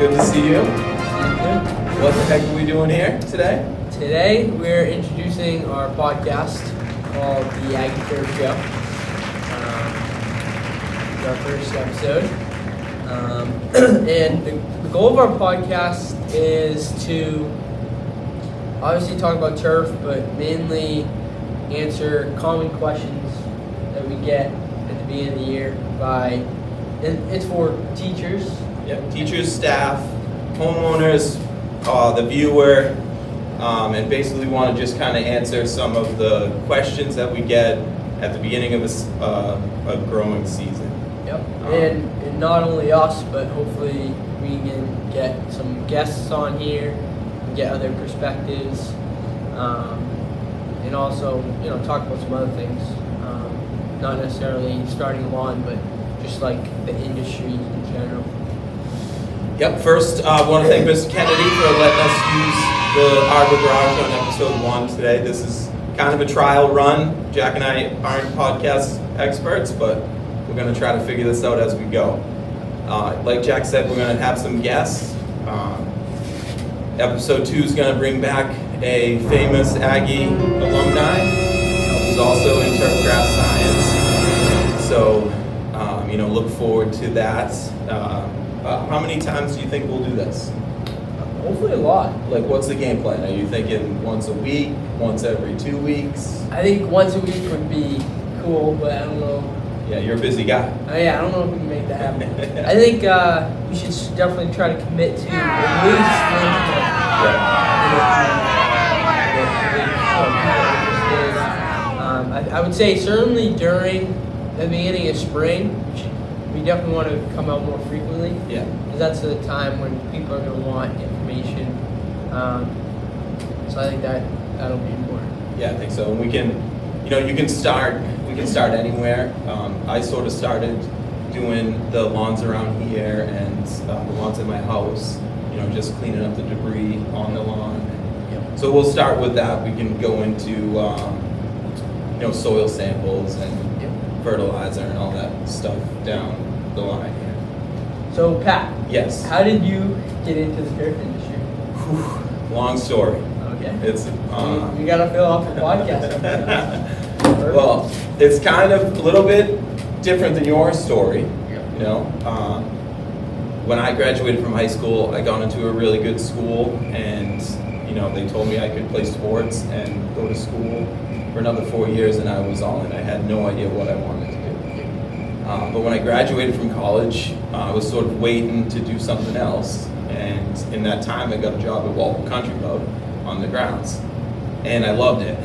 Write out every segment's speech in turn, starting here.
Good to see you. Good. What the heck are we doing here today? Today we're introducing our podcast called The Aggie Show. It's our first episode. And the goal of our podcast is to obviously talk about turf, but mainly answer common questions that we get at the beginning of the year and it's for teachers. Yep, teachers, staff, homeowners, the viewer, and basically want to just kind of answer some of the questions that we get at the beginning of a growing season. Yep, and not only us, but hopefully we can get some guests on here and get other perspectives, and also talk about some other things, not necessarily starting lawn, but just like the industry in general. Yep, first I want to thank Mr. Kennedy for letting us use the Arbor Garage on episode 1 today. This is kind of a trial run. Jack and I aren't podcast experts, but we're going to try to figure this out as we go. Like Jack said, we're going to have some guests. Episode 2 is going to bring back a famous Aggie alumni who's also in turf grass science. So, look forward to that. How many times do you think we'll do this? Hopefully a lot. Like, what's the game plan? Are you thinking once a week, once every 2 weeks? I think once a week would be cool, but I don't know. Yeah, you're a busy guy. I don't know if we can make that happen. I think we should definitely try to commit to at least once a month. I would say certainly during the beginning of spring, we definitely want to come out more frequently. Yeah. Because that's the time when people are going to want information. So I think that'll be important. Yeah, I think so. And we can, we can start anywhere. I sort of started doing the lawns around here and the lawns in my house, just cleaning up the debris on the lawn. Yep. So we'll start with that. We can go into, soil samples and fertilizer and all that stuff down the line here. So Pat. Yes. How did you get into the turf industry? Whew, long story. Okay. It's you gotta fill off the podcast. Well, it's kind of a little bit different than your story. When I graduated from high school, I got into a really good school, and they told me I could play sports and go to school for another 4 years, and I was all in. I had no idea what I wanted to do. But when I graduated from college, I was sort of waiting to do something else, and in that time, I got a job at Walpole Country Club on the grounds, and I loved it.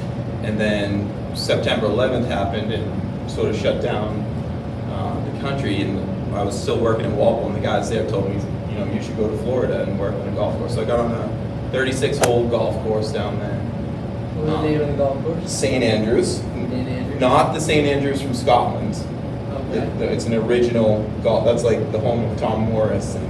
And then September 11th happened and sort of shut down the country, and I was still working in Walpole, and the guys there told me, you should go to Florida and work on a golf course. So I got on a 36-hole golf course down there. What was the name of the golf course? St. Andrews. St. Andrews. Not the St. Andrews from Scotland. Okay. It's an original golf. That's like the home of Tom Morris, and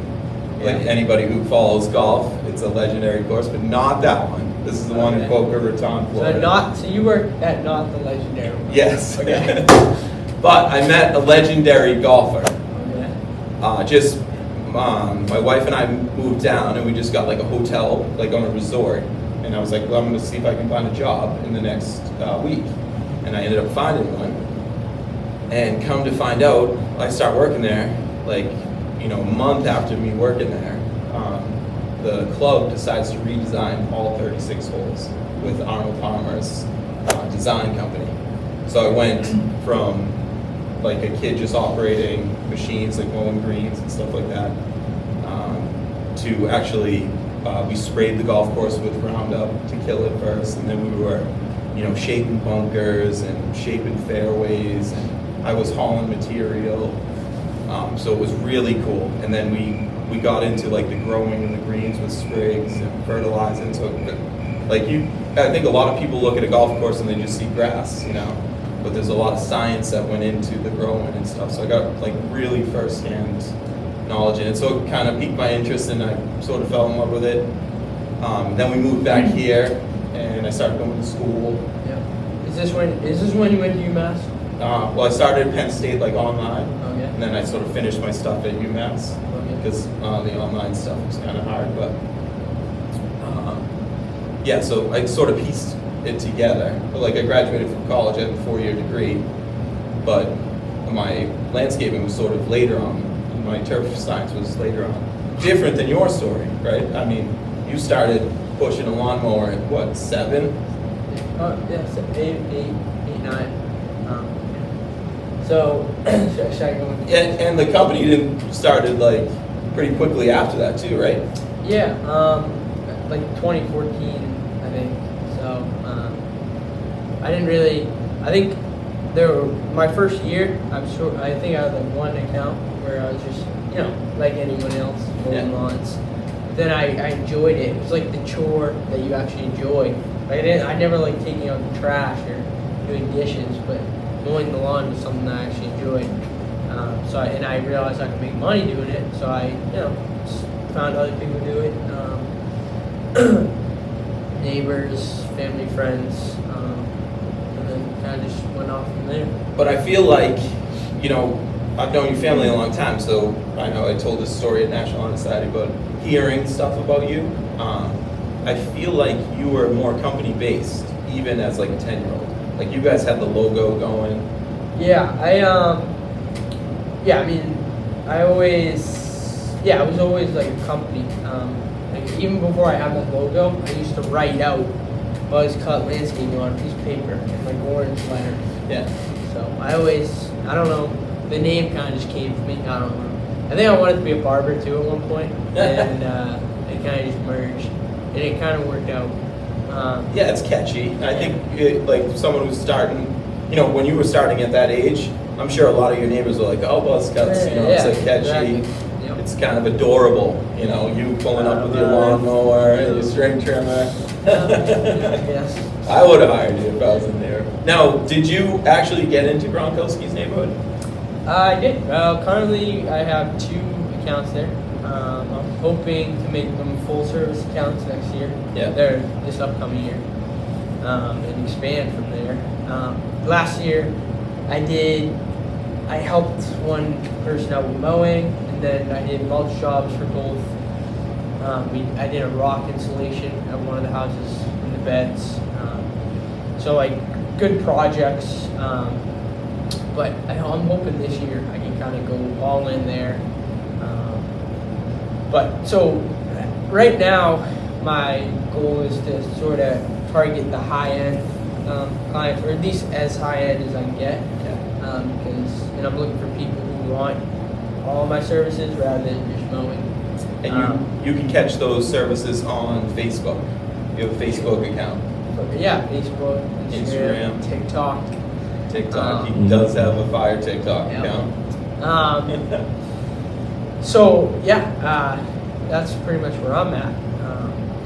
like anybody who follows golf, it's a legendary course, but not that one. This is the one in Boca Raton, Florida. So you work at not the legendary one? Yes. Okay. But I met a legendary golfer. Okay. My wife and I moved down, and we just got like a hotel, like on a resort. And I was like, well, I'm going to see if I can find a job in the next week. And I ended up finding one. And come to find out, I start working there, a month after me working there. The club decides to redesign all 36 holes with Arnold Palmer's design company. So I went from like a kid just operating machines, like mowing greens and stuff like that, to actually, we sprayed the golf course with Roundup to kill it first, and then we were, shaping bunkers and shaping fairways, and I was hauling material, so it was really cool. And then we got into like the growing of the greens with sprigs and fertilizing. So I think a lot of people look at a golf course and they just see grass, but there's a lot of science that went into the growing and stuff. So I got like really firsthand knowledge in it. So it kind of piqued my interest, and I sort of fell in love with it. Then we moved back here, and I started going to school. Yeah. Is this when you went to UMass? Well, I started at Penn State like online, Okay. and then I sort of finished my stuff at UMass. Okay. because the online stuff was kind of hard, but yeah, so I sort of pieced it together. Like I graduated from college, I had a 4-year degree, but my landscaping was sort of later on, and my turf science was later on. Different than your story, right? I mean, you started pushing a lawnmower at what, 7? Yeah, so 8, 9. So, should I go into And the company didn't started like pretty quickly after that too, right? Yeah, like 2014, I think. So, I didn't really. I think my first year. I think I had like one account where I was just, like anyone else, mowing lawns. But then I enjoyed it. It was like the chore that you actually enjoy. Like I never like taking out the trash or doing dishes, but mowing the lawn was something that I actually enjoyed. And I realized I could make money doing it. So I, just found other people do it. Neighbors, family, friends, and then kind of just went off from there. But I feel like, I've known your family a long time, so I know I told this story at National Honor Society, but hearing stuff about you, I feel like you were more company-based, even as like a 10-year-old. Like you guys had the logo going. Yeah, I was always like a company. Like even before I had that logo, I used to write out buzz cut landscaping on a piece of paper in like orange letters. Yeah. So I don't know, the name kind of just came to me. I don't know. I think I wanted to be a barber too at one point, and it kind of just merged, and it kind of worked out. Yeah, it's catchy. I think like someone who's starting, when you were starting at that age, I'm sure a lot of your neighbors were like, "Oh, buzz cuts," it's like catchy. Exactly. Yep. It's kind of adorable, you pulling up with your lawnmower and your string trimmer. Yes. I would have hired you if I was in there. Now, did you actually get into Gronkowski's neighborhood? I did. Currently, I have 2 accounts there. I'm hoping to make them full service accounts next year. Yeah. They're this upcoming year, and expand from there. Last year, I helped one person out with mowing, and then I did mulch jobs for both. I did a rock installation at one of the houses in the beds. So like good projects. But I'm hoping this year I can kind of go all in there. But so right now, my goal is to sort of target the high-end clients, or at least as high-end as I can get. And I'm looking for people who want all my services rather than just mowing. And you can catch those services on Facebook. You have a Facebook account. Yeah, Facebook, Instagram. TikTok. He does have a fire TikTok account. So that's pretty much where I'm at.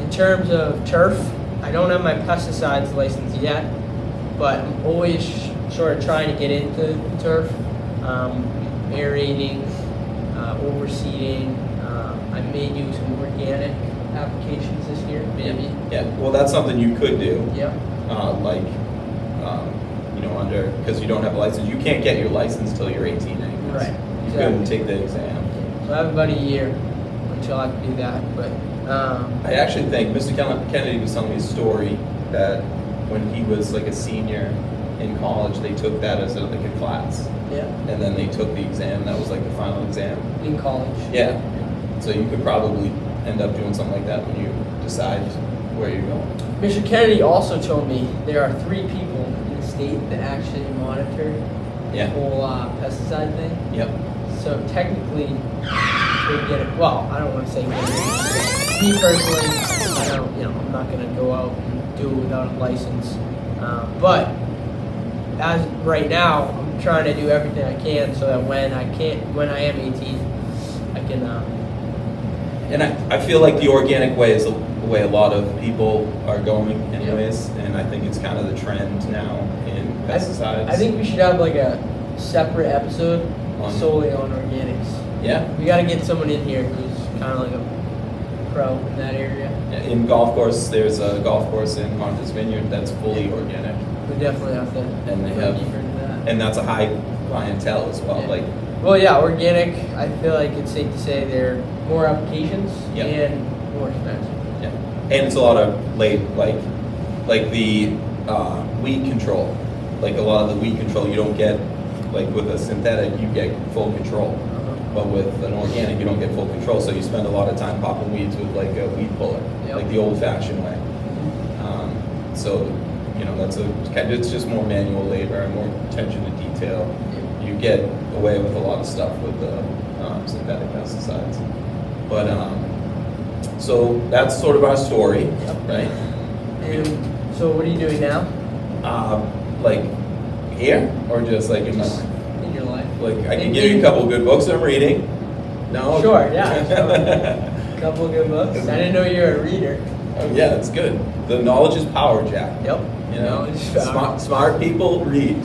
In terms of turf, I don't have my pesticides license yet, but I'm always sort of trying to get into turf, aerating, overseeding. I may do some organic applications this year, maybe. Yeah, well, that's something you could do. Yeah. Because you don't have a license. You can't get your license until you're 18 anyways. Right. You couldn't take the exam. So I have about a year until I can do that, but. I actually think Mr. Kennedy was telling me a story that when he was like a senior in college, they took that as like a class. Yeah. And then they took the exam. That was like the final exam. In college. Yeah. So you could probably end up doing something like that when you decide where you're going. Mr. Kennedy also told me there are 3 people in the state that actually monitor the whole pesticide thing. Yep. So technically, they get it. Well, I don't want to say get it. Me personally, I'm not going to go out and do it without a license. But as right now, I'm trying to do everything I can so that when I am 18, I can. And I feel like the organic way is the way a lot of people are going anyways, and I think it's kind of the trend now in pesticides. I think we should have like a separate episode solely on organics. Yeah. We got to get someone in here who's kind of like a pro in that area. In golf course, there's a golf course in Martha's Vineyard that's fully organic. We definitely have to And they go have, deeper into that. and that's a high clientele as well. Yeah. Like Well, yeah, organic. I feel like it's safe to say they're more applications Yep. and more expensive. Yeah, and it's a lot of like the weed control. Like a lot of the weed control, you don't get like with a synthetic, you get full control. But with an organic, you don't get full control, so you spend a lot of time popping weeds with like a weed puller, Yep. like the old-fashioned way. So, you know, it's just more manual labor and more attention to detail. You get away with a lot of stuff with the synthetic pesticides. But so that's sort of our story, Yep. right? And so, what are you doing now Like here or just like in my life? in your life? Like I can give you a couple of good books I'm reading. No. Sure, yeah. Sure. Couple of good books. I didn't know you were a reader. Oh, yeah, it's good. The knowledge is power, Jack. Yep. You know, Knowledge is power. smart people read.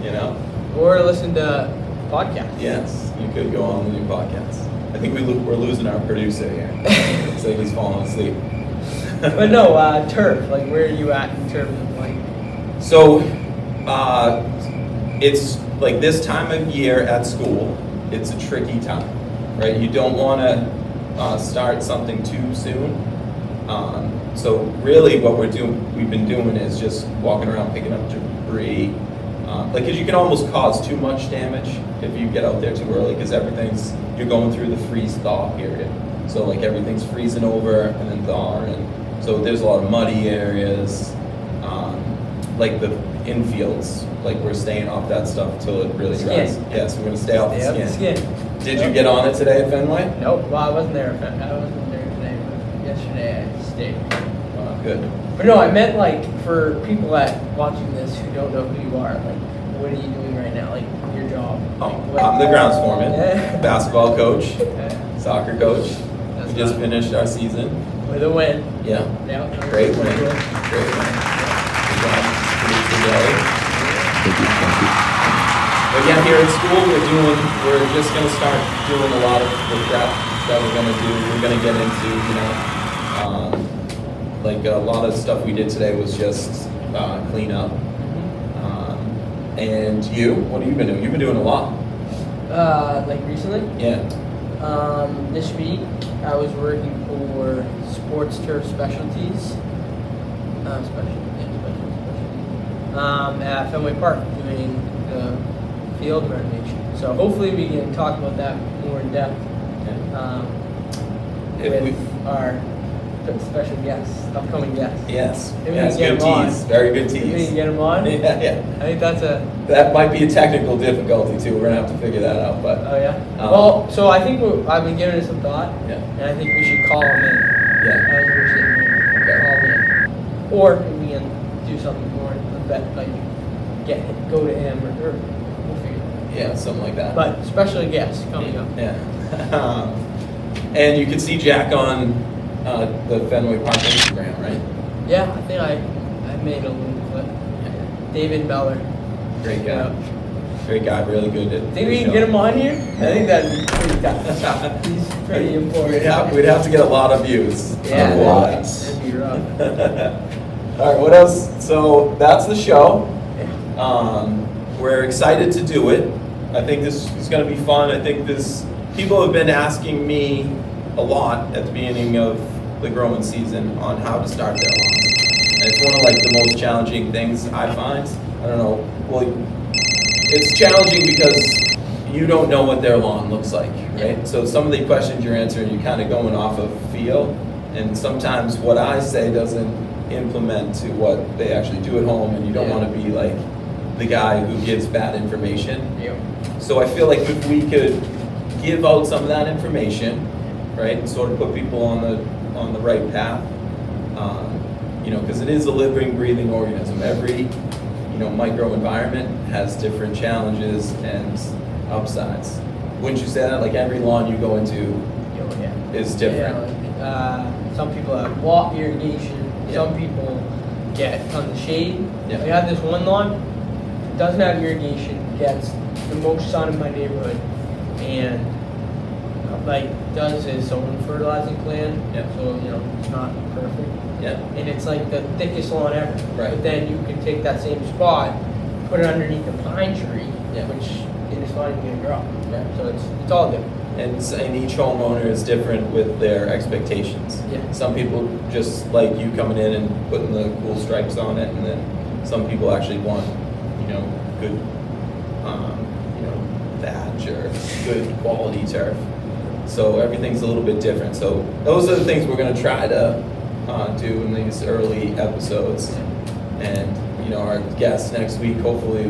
You know. Or listen to podcasts. Yes, you could go on the new podcast. I think we're losing our producer here. It's like he's falling asleep. But no, turf. Like, where are you at in terms of like? So, it's like this time of year at school. It's a tricky time, right? You don't want to start something too soon. So really, what we've been doing is just walking around picking up debris. Because you can almost cause too much damage if you get out there too early, because you're going through the freeze-thaw period. So like everything's freezing over and then thawing, and so there's a lot of muddy areas. Like the infields, like we're staying off that stuff till it really dries. Yes, we're gonna stay off the skin. Did you get on it today at Fenway? Nope. Well, I wasn't there. I wasn't there today, but yesterday I stayed. Good. But no, I meant like for people that watching this who don't know who you are, like what are you doing right now? Like your job? Like, I'm the grounds foreman, Yeah. basketball coach, Yeah. soccer coach. That's We just not- finished our season. With a win. Yeah. Yeah. Great win. Great win. Good job today. Thank you. But yeah, here at school, we're just gonna start doing a lot of the prep that we're gonna do. We're gonna get into, like a lot of stuff we did today was just clean up. And you, what have you been doing? You've been doing a lot. Like recently? Yeah. This week I was working for Sports Turf Specialties. At Fenway Park doing the field renovation. So hopefully we can talk about that more in depth with our special guests, upcoming guests. Yes. Maybe Yes. we can Good get 'em on. tease. Very good Maybe we tease. can get them on. Yeah. I think that's a. That might be a technical difficulty too. We're gonna have to figure that out. But Oh yeah. Um, So I think I've been giving it some thought, yeah. and I think we should call them in. Yeah. As we're sitting here, Okay. call them in, or we can do something more like go to him or we'll figure it Yeah. Something like that. out. But special guests coming up. Yeah. And you can see Jack on the Fenway Park Instagram, right? Yeah, I think I made a little clip. David Beller. Great guy. Yeah. Great guy. Really good at. Think we can get him on here? I think that'd be pretty tough. He's pretty important. We'd have to get a lot of views. Yeah, A lot. that'd be rough. All right. What else? So that's the show. Yeah. We're excited to do it. I think this is going to be fun. I think people have been asking me a lot at the beginning of the growing season on how to start their lawns. And it's one of like the most challenging things I find. I don't know. Well, it's challenging because you don't know what their lawn looks like, right? So some of the questions you're answering, you're kind of going off of feel. And sometimes what I say doesn't implement to what they actually do at home, and you don't Yeah. want to be like the guy who gives bad information. Yep. So I feel like if we could give out some of that information, right, and sort of put people on the right path, because it is a living, breathing organism. Every micro environment has different challenges and upsides. Wouldn't you say that? Like every lawn you go into Yeah. is different. Yeah, like, some people have irrigation. Yeah. Some people get tons of shade. Yeah. I have this one lawn, doesn't have irrigation, gets the most sun in my neighborhood, and does his own fertilizing plan. Yeah. So it's not perfect. Yeah. And it's like the thickest lawn ever. Right. But then you can take that same spot, put it underneath a pine tree, Yeah. which in this far, you can get a girl. Right. So it's all different. And each homeowner is different with their expectations. Yeah. Some people just like you coming in and putting the cool stripes on it, and then some people actually want, good, thatch or good quality turf. So everything's a little bit different. So those are the things we're going to try to do in these early episodes. And, our guests next week hopefully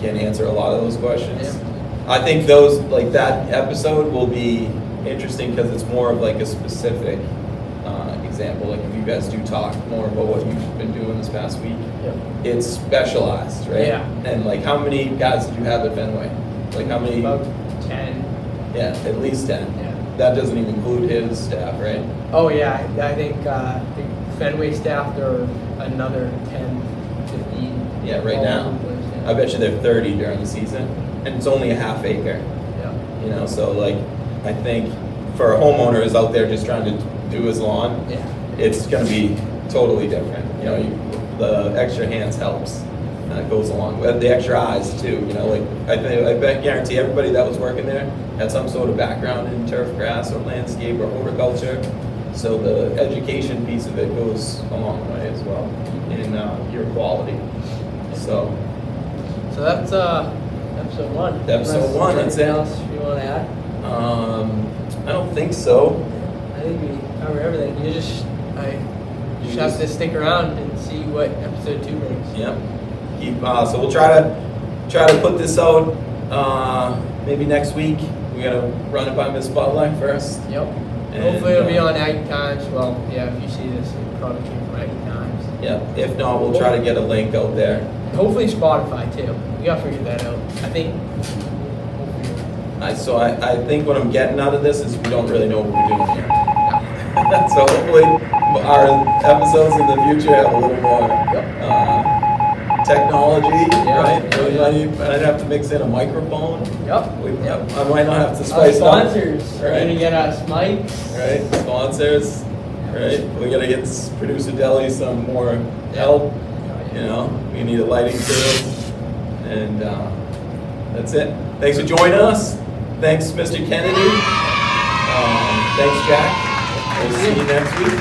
can answer a lot of those questions. Yeah. I think that episode will be interesting because it's more of like a specific example. Like if you guys do talk more about what you've been doing this past week, it's specialized, right? Yeah. And like how many guys did you have at Fenway? Like how many? About 10. Yeah, at least 10. Yeah. That doesn't even include his staff, right? Oh yeah, I think the Fenway staff, there are another 10, 15. Yeah, right all now. over the place, yeah. I bet you they're 30 during the season, and it's only a half acre. Yeah. So like, I think for a homeowner who's out there just trying to do his lawn, Yeah. it's going to be totally different. The extra hands helps. It goes along with the extra eyes too. I guarantee everybody that was working there had some sort of background in turf grass or landscape or horticulture. So the education piece of it goes a long way as well in your quality. So that's episode 1. Episode Unless 1, that's anything it. else you want to add? I don't think so. I think we cover everything. I just have to stick around and see what episode 2 brings. Yep. So we'll try to put this out maybe next week. We gotta run it by Miss Butler first. Yep. And, Hopefully it'll be on Aggie Times. Well, yeah, if you see this, it probably came from Aggie Times. Yeah. If not, we'll try to get a link out there. Hopefully Spotify too. We gotta figure that out. I think. I think what I'm getting out of this is we don't really know what we're doing here. So hopefully our episodes in the future have a little more technology, right? We might have to mix in a microphone. Yep. I might not have to Our spice it up. sponsors are Right. gonna get us mics. Right, sponsors, right? We gotta get producer Deli some more help. We need a lighting crew, and that's it. Thanks for joining us. Thanks, Mr. Kennedy. Thanks, Jack. We'll see you next week.